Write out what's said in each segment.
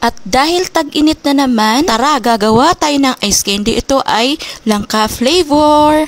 At dahil tag-init na naman, tara gagawa tayo ng ice candy. Ito ay langka flavor.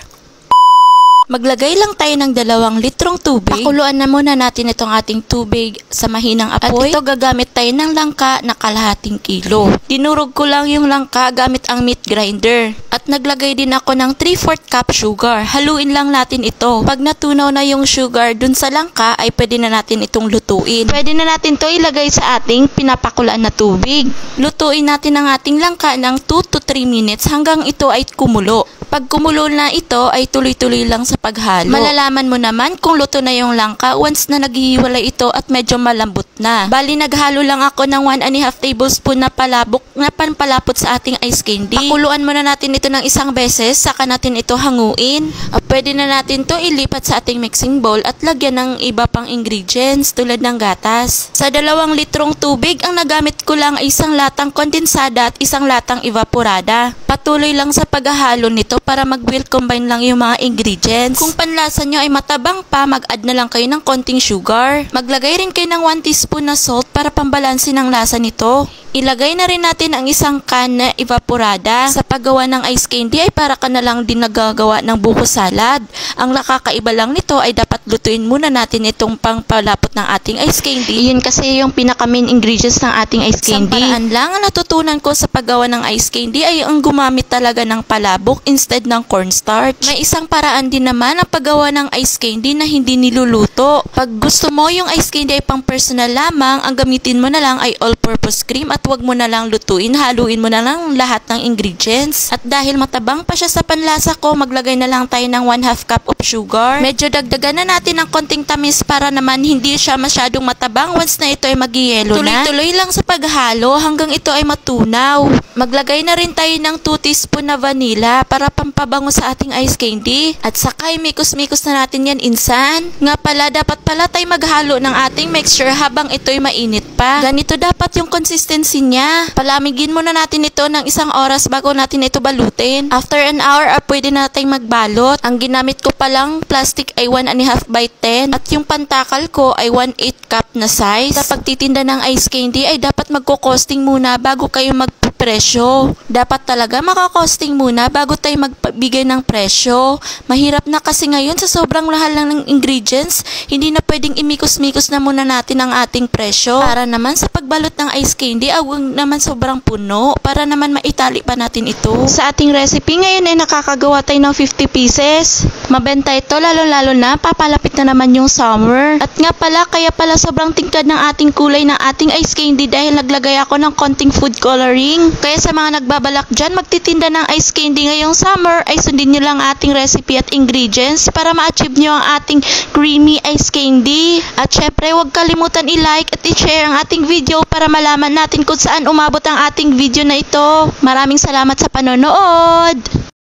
Maglagay lang tayo ng 2 litrong tubig. Pakuluan na muna natin itong ating tubig sa mahinang apoy. At ito gagamit tayo ng langka na kalahating kilo. Dinurog ko lang yung langka gamit ang meat grinder. At naglagay din ako ng 3/4 cup sugar. Haluin lang natin ito. Pag natunaw na yung sugar dun sa langka ay pwede na natin itong lutuin. Pwede na natin to ilagay sa ating pinapakulaan na tubig. Lutuin natin ang ating langka ng 2 to 3 minutes hanggang ito ay kumulo. Pag kumulo na ito ay tuloy-tuloy lang sa paghalo. Malalaman mo naman kung luto na yung langka once na naghihiwalay ito at medyo malambot na. Bali naghalo lang ako ng 1½ tablespoon na palabok na panpalapot sa ating ice candy. Pakuluan muna natin ito ng 1 beses saka natin ito hanguin. Pwede na natin to ilipat sa ating mixing bowl at lagyan ng iba pang ingredients tulad ng gatas. Sa 2 litrong tubig ang nagamit ko lang ay 1 latang kondensada at 1 latang evaporada. Patuloy lang sa paghahalo nito para mag-well combine lang yung mga ingredients. Kung panlasa nyo ay matabang pa, mag-add na lang kayo ng konting sugar. Maglagay rin kayo ng 1 teaspoon na salt para pambalansin ang lasa nito. Ilagay na rin natin ang 1 can na evaporada. Sa paggawa ng ice candy ay para ka na lang din nagagawa ng buko salad. Ang nakakaiba lang nito ay dapat lutuin muna natin itong pangpalapot ng ating ice candy. Iyon kasi yung pinaka main ingredients ng ating ice candy. Isang paraan lang ang natutunan ko sa paggawa ng ice candy ay ang gumamit talaga ng palabok instead ng cornstarch. May isang paraan din naman ang paggawa ng ice candy na hindi niluluto. Pag gusto mo yung ice candy ay pang personal lamang, ang gamitin mo na lang ay all-purpose cream at wag mo na lang lutuin, haluin mo na lang lahat ng ingredients. At dahil matabang pa siya sa panlasa ko, maglagay na lang tayo ng 1/2 cup of sugar. Medyo dagdagan na natin ng konting tamis para naman hindi siya masyadong matabang once na ito ay mag-yelo na. Tuloy-tuloy lang sa paghalo hanggang ito ay matunaw. Maglagay na rin tayo ng 2 teaspoon na vanilla para pampabango sa ating ice candy. At saka mikos-mikos na natin yan insan. Nga pala, dapat pala tayo maghalo ng ating mixture habang ito ay mainit pa. Ganito dapat yung consistency niya. Palamigin muna natin ito ng 1 oras bago natin ito balutin. After an hour, pwede na tayong magbalot. Ang ginamit ko palang plastic ay 1½ by 10 at yung pantakal ko ay 1/8 cup na size. Sa pagtitinda ng ice candy ay dapat magko-costing muna bago kayo magpresyo. Dapat talaga makakosting muna bago tayo magbigay ng presyo. Mahirap na kasi ngayon sa sobrang mahal lang ng ingredients, hindi na pwedeng imikos-mikos na muna natin ang ating presyo. Para naman sa pagbalot ng ice candy, huwag naman sobrang puno para naman maitali pa natin ito. Sa ating recipe ngayon ay nakakagawa tayo ng 50 pieces. Mabenta ito lalo-lalo na papalapit na naman yung summer. At nga pala, kaya pala sobrang tingkad ng ating kulay ng ating ice candy dahil naglagay ako ng konting food coloring. Kaya sa mga nagbabalak dyan magtitinda ng ice candy ngayong summer ay sundin nyo lang ating recipe at ingredients para ma-achieve nyo ang ating creamy ice candy. At syempre huwag kalimutan i-like at i-share ang ating video para malaman natin kung saan umabot ang ating video na ito. Maraming salamat sa panonood!